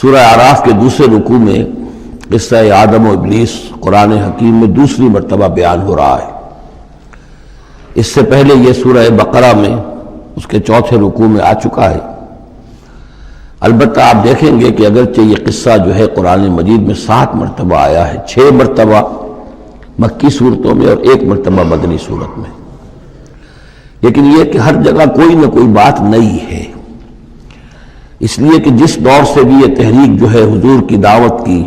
سورہ اعراف کے دوسرے رکوع میں قصہ آدم و ابلیس قرآن حکیم میں دوسری مرتبہ بیان ہو رہا ہے۔ اس سے پہلے یہ سورہ بقرہ میں اس کے چوتھے رکوع میں آ چکا ہے۔ البتہ آپ دیکھیں گے کہ اگرچہ یہ قصہ جو ہے قرآن مجید میں 7 مرتبہ آیا ہے، 6 مرتبہ مکی صورتوں میں اور 1 مرتبہ مدنی صورت میں، لیکن یہ کہ ہر جگہ کوئی نہ کوئی بات نئی ہے، اس لیے کہ جس دور سے بھی یہ تحریک جو ہے حضور کی دعوت کی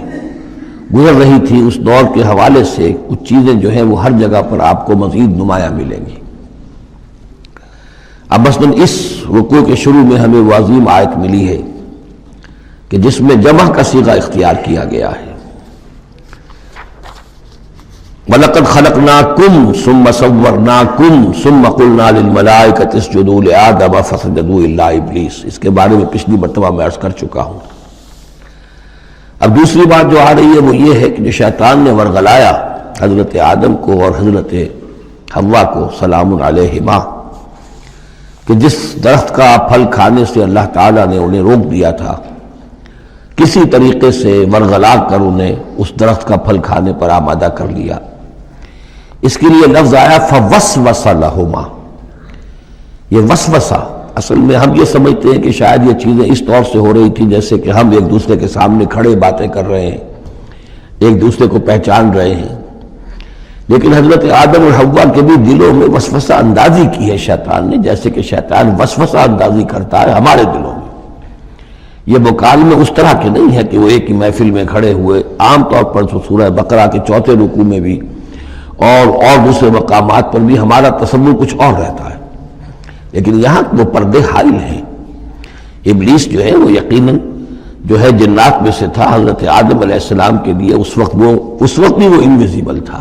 گزر رہی تھی، اس دور کے حوالے سے کچھ چیزیں جو ہیں وہ ہر جگہ پر آپ کو مزید نمایاں ملیں گی۔ اب مثلاً اس رکوع کے شروع میں ہمیں وہ عظیم آیت ملی ہے کہ جس میں جمع کا صیغہ اختیار کیا گیا ہے، وَلَقَدْ خَلَقْنَاكُمْ ثُمَّ صَوَّرْنَاكُمْ ثُمَّ قُلْنَا لِلْمَلَائِكَةِ اسْجُدُوا لِآدَمَ فَسَجَدُوا إِلَّا إِبْلِيسَ، اس کے بارے میں پچھلی مرتبہ میں عرض کر چکا ہوں۔ اب دوسری بات جو آ رہی ہے وہ یہ ہے کہ جو شیطان نے ورغلایا حضرت آدم کو اور حضرت حوا کو سلام علیہما، کہ جس درخت کا پھل کھانے سے اللہ تعالیٰ نے انہیں روک دیا تھا، کسی طریقے سے ورغلا کر انہیں اس درخت کا پھل کھانے پر آمادہ کر لیا۔ اس کے لیے لفظ آیا فوسوس لہما۔ یہ وسوسہ اصل میں ہم یہ سمجھتے ہیں کہ شاید یہ چیزیں اس طور سے ہو رہی تھی جیسے کہ ہم ایک دوسرے کے سامنے کھڑے باتیں کر رہے ہیں، ایک دوسرے کو پہچان رہے ہیں، لیکن حضرت آدم اور حوا کے بھی دلوں میں وسوسہ اندازی کی ہے شیطان نے، جیسے کہ شیطان وسوسہ اندازی کرتا ہے ہمارے دلوں میں۔ یہ مکالمے اس طرح کے نہیں ہے کہ وہ ایک ہی محفل میں کھڑے ہوئے، عام طور پر سورہ بقرہ کے چوتھے رکوع میں بھی اور دوسرے مقامات پر بھی ہمارا تصور کچھ اور رہتا ہے، لیکن یہاں وہ پردے حائل ہیں۔ ابلیس جو ہے وہ یقیناً جو ہے جنات میں سے تھا، حضرت آدم علیہ السلام کے لیے اس وقت بھی وہ انویزیبل تھا،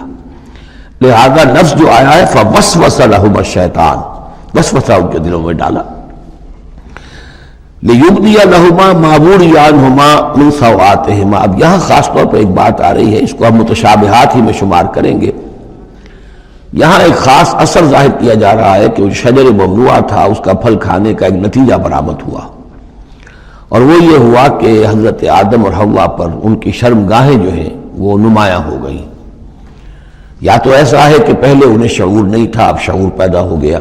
لہذا لفظ جو آیا ہے فوسوس لہما الشیطان، وسوسہ ان کے دلوں میں ڈالا۔ لِيُبْدِيَ لَهُمَا مَا وُرِيَ عَنْهُمَا مِنْ سَوْآتِهِمَا۔ اب یہاں خاص طور پر ایک بات آ رہی ہے، اس کو ہم متشابہات ہی میں شمار کریں گے۔ یہاں ایک خاص اثر ظاہر کیا جا رہا ہے کہ شجر ممنوعہ تھا، اس کا پھل کھانے کا ایک نتیجہ برآمد ہوا، اور وہ یہ ہوا کہ حضرت آدم اور حوا پر ان کی شرمگاہیں جو ہیں وہ نمایاں ہو گئیں۔ یا تو ایسا ہے کہ پہلے انہیں شعور نہیں تھا، اب شعور پیدا ہو گیا،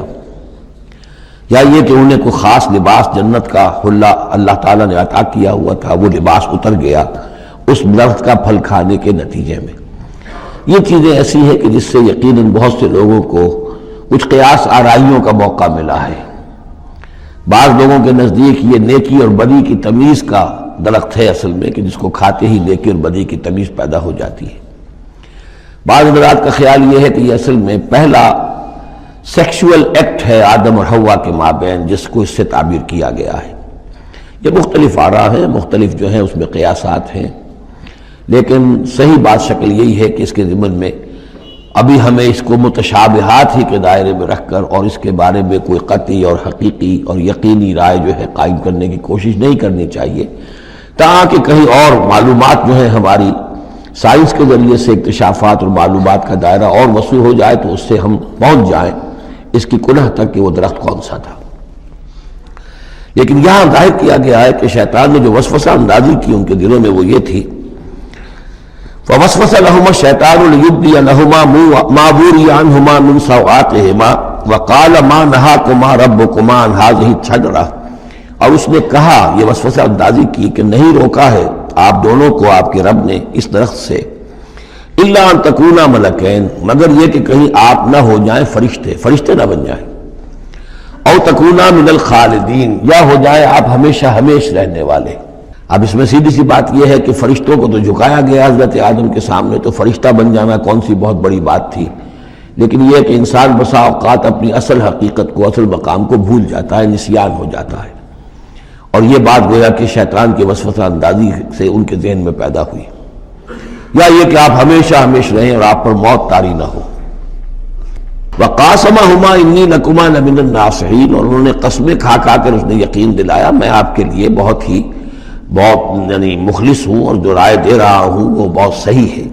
یا یہ کہ انہیں کوئی خاص لباس جنت کا حلہ اللہ تعالیٰ نے عطا کیا ہوا تھا، وہ لباس اتر گیا اس درخت کا پھل کھانے کے نتیجے میں۔ یہ چیزیں ایسی ہیں کہ جس سے یقیناً بہت سے لوگوں کو کچھ قیاس آرائیوں کا موقع ملا ہے۔ بعض لوگوں کے نزدیک یہ نیکی اور بدی کی تمیز کا درخت ہے اصل میں، کہ جس کو کھاتے ہی نیکی اور بدی کی تمیز پیدا ہو جاتی ہے۔ بعض حضرات کا خیال یہ ہے کہ یہ اصل میں پہلا سیکشول ایکٹ ہے آدم اور حوا کے مابین، جس کو اس سے تعبیر کیا گیا ہے۔ یہ مختلف آراء ہیں، مختلف جو ہیں اس میں قیاسات ہیں، لیکن صحیح بات شکل یہی ہے کہ اس کے ضمن میں ابھی ہمیں اس کو متشابہات ہی کے دائرے میں رکھ کر اور اس کے بارے میں کوئی قطعی اور حقیقی اور یقینی رائے جو ہے قائم کرنے کی کوشش نہیں کرنی چاہیے، تاکہ کہیں اور معلومات جو ہیں ہماری سائنس کے ذریعے سے اکتشافات اور معلومات کا دائرہ اور وسیع ہو جائے تو اس سے ہم پہنچ جائیں اس کی کنہ تک کہ وہ درخت کون سا تھا۔ لیکن یہاں ظاہر کیا گیا ہے کہ شیطان نے جو وسوسہ اندازی کی ان کے دلوں میں وہ یہ تھی، فوسوس لهما الشیطان ليبدي لهما ما وري عنهما من سوآتهما وقال ما نهاكما ربكما عن هذه الشجرة، اور اس نے کہا، یہ وسوسہ اندازی کی کہ نہیں روکا ہے آپ دونوں کو آپ کے رب نے اس درخت سے، الا ان تکونا ملکین، مگر یہ کہ کہیں آپ نہ ہو جائیں فرشتے نہ بن جائیں، او تکونا من الخالدین، یا ہو جائے آپ ہمیشہ ہمیش رہنے والے۔ اب اس میں سیدھی سی بات یہ ہے کہ فرشتوں کو تو جھکایا گیا حضرت آدم کے سامنے، تو فرشتہ بن جانا کون سی بہت بڑی بات تھی، لیکن یہ کہ انسان بسا اوقات اپنی اصل حقیقت کو، اصل مقام کو بھول جاتا ہے، نسیان ہو جاتا ہے، اور یہ بات گویا کہ شیطان کی وسوسہ اندازی سے ان کے ذہن میں پیدا ہوئی، یا یہ کہ آپ ہمیشہ ہمیش رہیں اور آپ پر موت طاری نہ ہو۔ وَقَاسَمَهُمَا إِنِّي لَكُمَا لَمِنَ النَّاصِحِينَ، اور انہوں نے قسمیں کھا کر اس نے یقین دلایا میں آپ کے لیے بہت یعنی مخلص ہوں، اور جو رائے دے رہا ہوں وہ بہت صحیح ہے۔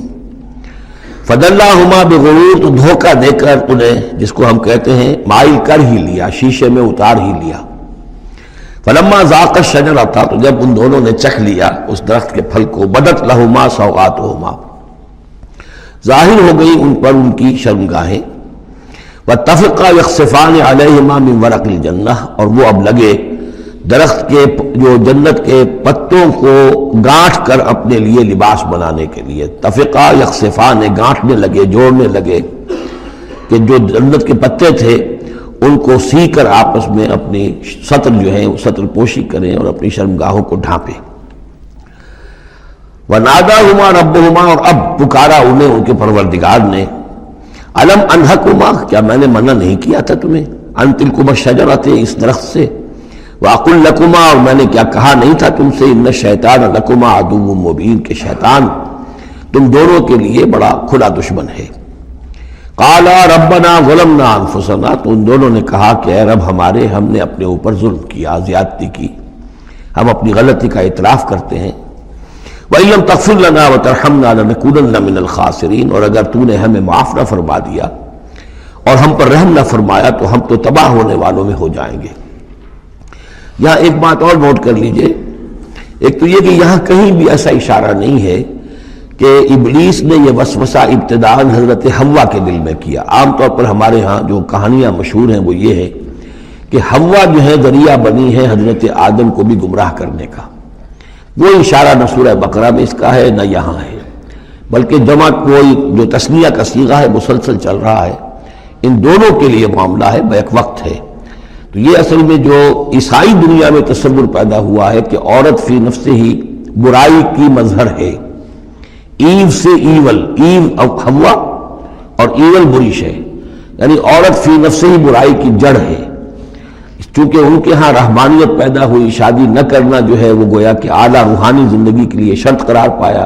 فَدَلَّاهُمَا بِغُرُورٍ، تو دھوکہ دے کر انہیں، جس کو ہم کہتے ہیں مائل کر ہی لیا، شیشے میں اتار ہی لیا۔ فلما ذاق الشجرۃ، تو جب ان دونوں نے چکھ لیا اس درخت کے پھل کو، بدت لہما سوآتہما، ظاہر ہو گئی ان پر ان کی شرمگاہیں، واتفقا یخصفان علیہما من ورق الجنہ، اور وہ اب لگے درخت کے جو جنت کے پتوں کو گانٹھ کر اپنے لیے لباس بنانے کے لیے، تفقا یخصفان، گانٹھنے لگے، جوڑنے لگے کہ جو جنت کے پتے تھے ان کو سی کر آپس میں اپنی سطر جو ہے سطر پوشی کریں اور اپنی شرمگاہوں کو ڈھانپیں۔ وَنَادَاهُمَا رَبُّهُمَا، اور اب پکارا انہیں ان کے پروردگار نے، أَلَمْ أَنْهَكُمَا، کیا میں نے منع نہیں کیا تھا تمہیں، أَن تِلْكُمَا الشَّجَرَةَ، اس درخت سے، وَأَقُلْ لَكُمَا، اور میں نے کیا کہا نہیں تھا تم سے، إِنَّ الشَّيْطَانَ لَكُمَا عَدُوٌّ مُّبِينٌ، کہ شیطان تم دونوں کے لیے بڑا کھلا دشمن ہے۔ قالا ربنا ظلمنا انفسنا، تو ان دونوں نے کہا کہ اے رب ہمارے، ہم نے اپنے اوپر ظلم کیا، زیادتی کی، ہم اپنی غلطی کا اعتراف کرتے ہیں۔ وَإِن لَّمْ تَغْفِرْ لَنَا وَتَرْحَمْنَا لَنَكُونَنَّ مِنَ الْخَاسِرِينَ، اور اگر تو نے ہمیں معاف نہ فرما دیا اور ہم پر رحم نہ فرمایا تو ہم تو تباہ ہونے والوں میں ہو جائیں گے۔ یہاں ایک بات اور نوٹ کر لیجئے، ایک تو یہ کہ یہاں کہیں بھی ایسا اشارہ نہیں ہے کہ ابلیس نے یہ وسوسہ ابتداءً حضرت حوا کے دل میں کیا۔ عام طور پر ہمارے ہاں جو کہانیاں مشہور ہیں وہ یہ ہے کہ حوا جو ہے ذریعہ بنی ہے حضرت آدم کو بھی گمراہ کرنے کا۔ وہ اشارہ نہ سورہ بقرہ میں اس کا ہے نہ یہاں ہے، بلکہ جمع کوئی جو تثنیہ کا صیغہ ہے مسلسل چل رہا ہے، ان دونوں کے لیے معاملہ ہے، بیک وقت ہے۔ تو یہ اصل میں جو عیسائی دنیا میں تصور پیدا ہوا ہے کہ عورت فی نفسہ ہی برائی کی مظہر ہے، ایو سے ایول، ایو حوا اور ایول بری شے، یعنی عورت فی نفس ہی برائی کی جڑ ہے۔ چونکہ ان کے ہاں رحمانیت پیدا ہوئی، شادی نہ کرنا جو ہے وہ گویا کہ اعلیٰ روحانی زندگی کے لیے شرط قرار پایا،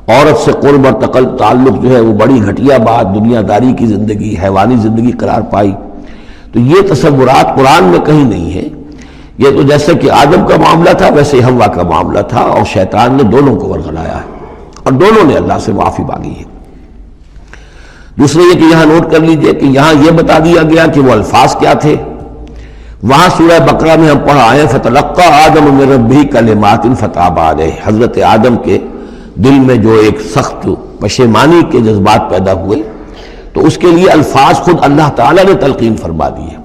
عورت سے قرب اور تعلق جو ہے وہ بڑی گھٹیا بات، دنیا داری کی زندگی، حیوانی زندگی قرار پائی۔ تو یہ تصورات قرآن میں کہیں نہیں ہے۔ یہ تو جیسے کہ آدم کا معاملہ تھا ویسے حوا کا معاملہ تھا، اور شیطان نے دونوں کو ورغلایا ہے اور دونوں نے اللہ سے معافی مانگی ہے۔ دوسرے یہ کہ یہاں نوٹ کر لیجئے کہ یہاں یہ بتا دیا گیا کہ وہ الفاظ کیا تھے۔ وہاں سورہ بقرہ میں ہم پڑھا آئے فَتَلَقَّىٰ آدَمُ مِن رَبِّهِ كَلِمَاتٍ فَتَابَ عَلَيْهِ، حضرت آدم کے دل میں جو ایک سخت پشیمانی کے جذبات پیدا ہوئے تو اس کے لیے الفاظ خود اللہ تعالیٰ نے تلقین فرما دیے،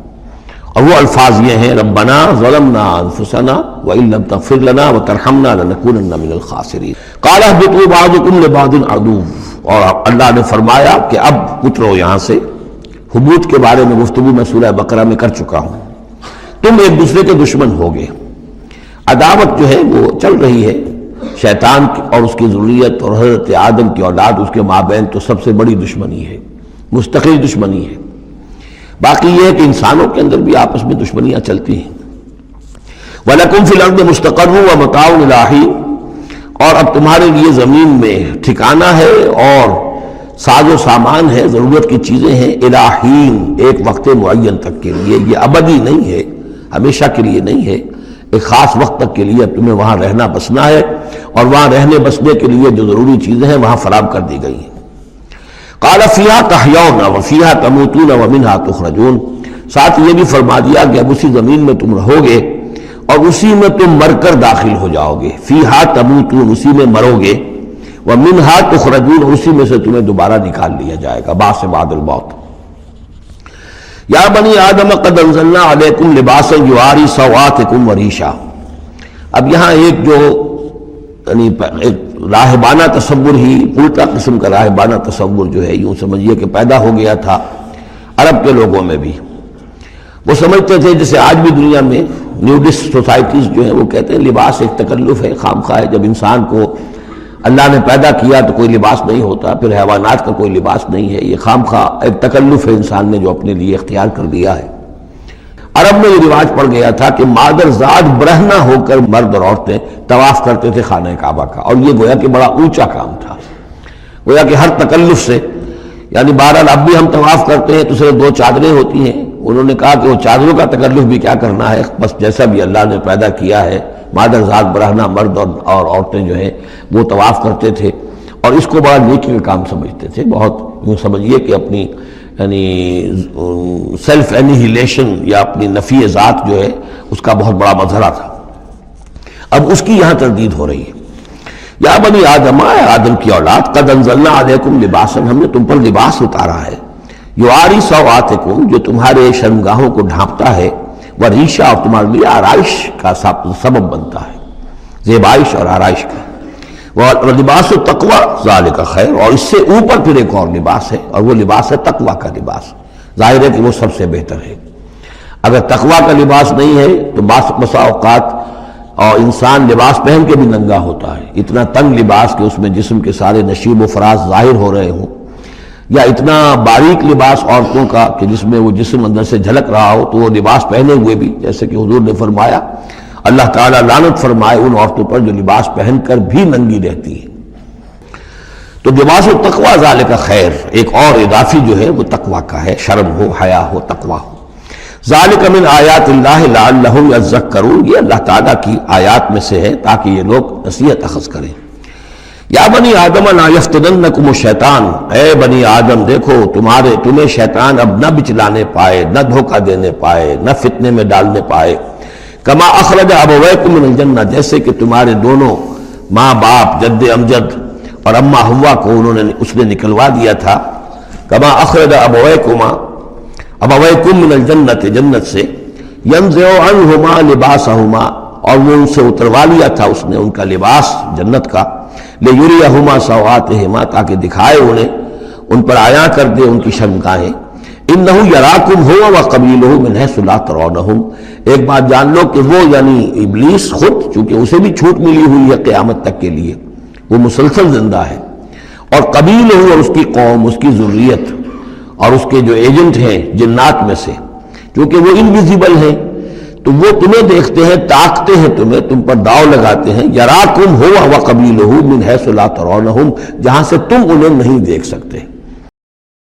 اور وہ الفاظ یہ ہیں ربنا ظلمنا انفسنا وان لم تغفر لنا وترحمنا لنكونن من الخاسرین قال اهبطوا بعضكم لبعض عدو، اور اللہ نے فرمایا کہ اب اترو یہاں سے۔ حبوط کے بارے میں گفتگو میں سورہ بقرہ میں کر چکا ہوں، تم ایک دوسرے کے دشمن ہوگے۔ عداوت جو ہے وہ چل رہی ہے، شیطان اور اس کی ذریت اور حضرت آدم کی اولاد، اس کے مابین تو سب سے بڑی دشمنی ہے، مستقل دشمنی ہے۔ باقی یہ ہے کہ انسانوں کے اندر بھی آپس میں دشمنیاں چلتی ہیں۔ وَلَكُمْ فِي الْأَرْضِ مُسْتَقَرٌّ وَمَتَاعٌ إِلَىٰ حِينٍ، اور اب تمہارے لیے زمین میں ٹھکانہ ہے اور ساز و سامان ہے، ضرورت کی چیزیں ہیں، إِلَىٰ حِينٍ، ایک وقت معین تک کے لیے، یہ ابدی نہیں ہے، ہمیشہ کے لیے نہیں ہے، ایک خاص وقت تک کے لیے تمہیں وہاں رہنا بسنا ہے، اور وہاں رہنے بسنے کے لیے جو ضروری چیزیں ہیں وہاں فراہم کر دی گئی ہیں۔ قال فیہا تحیون وفیہا تموتون ومنہا تخرجون، ساتھ یہ بھی فرما دیا کہ اب اسی زمین میں تم رہو گے اور اسی میں تم مر کر داخل ہو جاؤ گے، فیہا تموتون، اسی میں مرو گے، ومنہا تخرجون، اسی میں سے تمہیں دوبارہ نکال لیا جائے گا، بعث بعد الموت۔ یا بنی آدم قد انزلنا علیکم لباسا یواری سوآتکم وریشا، اب یہاں ایک جو یعنی ایک راہبانہ تصور ہی، الٹا قسم کا راہبانہ تصور جو ہے یوں سمجھیے کہ پیدا ہو گیا تھا عرب کے لوگوں میں بھی۔ وہ سمجھتے تھے جیسے آج بھی دنیا میں نیوڈسٹ سوسائٹیز جو ہیں وہ کہتے ہیں لباس ایک تکلف ہے، خام خواہ ہے، جب انسان کو اللہ نے پیدا کیا تو کوئی لباس نہیں ہوتا، پھر حیوانات کا کوئی لباس نہیں ہے، یہ خام خواہ ایک تکلف ہے انسان نے جو اپنے لیے اختیار کر لیا ہے۔ عرب میں یہ رواج پڑ گیا تھا کہ مادر ذات برہنہ ہو کر مرد اور عورتیں طواف کرتے تھے خانہ کعبہ کا، اور یہ گویا کہ بڑا اونچا کام تھا، گویا کہ ہر تکلف سے، یعنی بہرحال اب بھی ہم طواف کرتے ہیں تو صرف 2 چادریں ہوتی ہیں، انہوں نے کہا کہ وہ چادروں کا تکلف بھی کیا کرنا ہے، بس جیسا بھی اللہ نے پیدا کیا ہے مادر ذات برہنہ مرد اور عورتیں جو ہیں وہ طواف کرتے تھے، اور اس کو بڑا نیکی کا کام سمجھتے تھے، بہت یوں سمجھیے کہ اپنی یعنی سیلف اینیہیلیشن یا اپنی نفی ذات جو ہے اس کا بہت بڑا مظہرہ تھا. اب اس کی یہاں تردید ہو رہی ہے. یا بنی آدم، اے آدم کی اولاد، قد انزلنا علیکم لباسا، ہم نے تم پر لباس اتارا ہے، یواری سوآتکم، جو تمہارے شرمگاہوں کو ڈھانپتا ہے، وریشا، اور تمہارے لیے آرائش کا سبب بنتا ہے، زیبائش اور آرائش کا. لباس التقوی ذالک خیر، اور اس سے اوپر پھر ایک اور لباس ہے، اور وہ لباس ہے تقوی کا لباس. ظاہر ہے کہ وہ سب سے بہتر ہے. اگر تقوی کا لباس نہیں ہے تو بسا اوقات اور انسان لباس پہن کے بھی ننگا ہوتا ہے. اتنا تنگ لباس کہ اس میں جسم کے سارے نشیب و فراز ظاہر ہو رہے ہوں، یا اتنا باریک لباس عورتوں کا کہ جس میں وہ جسم اندر سے جھلک رہا ہو، تو وہ لباس پہنے ہوئے بھی، جیسے کہ حضور نے فرمایا، اللہ تعالیٰ لعنت فرمائے ان عورتوں پر جو لباس پہن کر بھی ننگی رہتی ہیں. تو لباس التقوی ذالک خیر، ایک اور اضافی جو ہے وہ تقوی کا ہے، شرم ہو، حیا ہو، تقوی ہو. ذالک من آیات اللہ لعلہم یذکرون، یہ اللہ تعالیٰ کی آیات میں سے ہے تاکہ یہ لوگ نصیحت اخذ کریں. یا بنی آدم لا یفتننکم الشیطان، اے بنی آدم دیکھو تمہیں شیطان اب نہ بچلانے پائے، نہ دھوکہ دینے پائے، نہ فتنے میں ڈالنے پائے. کما اخرج ابویکم من الجنہ، جیسے کہ تمہارے دونوں ماں باپ، جد امجد اور اماں حوا کو اس نے نکلوا دیا تھا. کما اخرج ابویکم من الجنۃ، جنت سے، ینزع عنہما لباسہما، اور وہ ان سے اتروا لیا تھا اس نے ان کا لباس جنت کا، لیریہما سوآتہما، تاکہ دکھائے انہیں، ان پر عیاں کر دے ان کی شرمگاہیں. انہ یراکم ہوا وقبیلہ من حیث لا ترونہم، ایک بات جان لو کہ وہ یعنی ابلیس خود، چونکہ اسے بھی چھوٹ ملی ہوئی ہے قیامت تک کے لیے، وہ مسلسل زندہ ہے، اور قبیلہ اور اس کی قوم، اس کی ذریت اور اس کے جو ایجنٹ ہیں جنات میں سے، چونکہ وہ انویزیبل ہیں تو وہ تمہیں دیکھتے ہیں، تاکتے ہیں تمہیں، تم پر داؤ لگاتے ہیں. یراکم ہوا وقبیلہ من حیث لا ترونہم، جہاں سے تم انہیں نہیں دیکھ سکتے.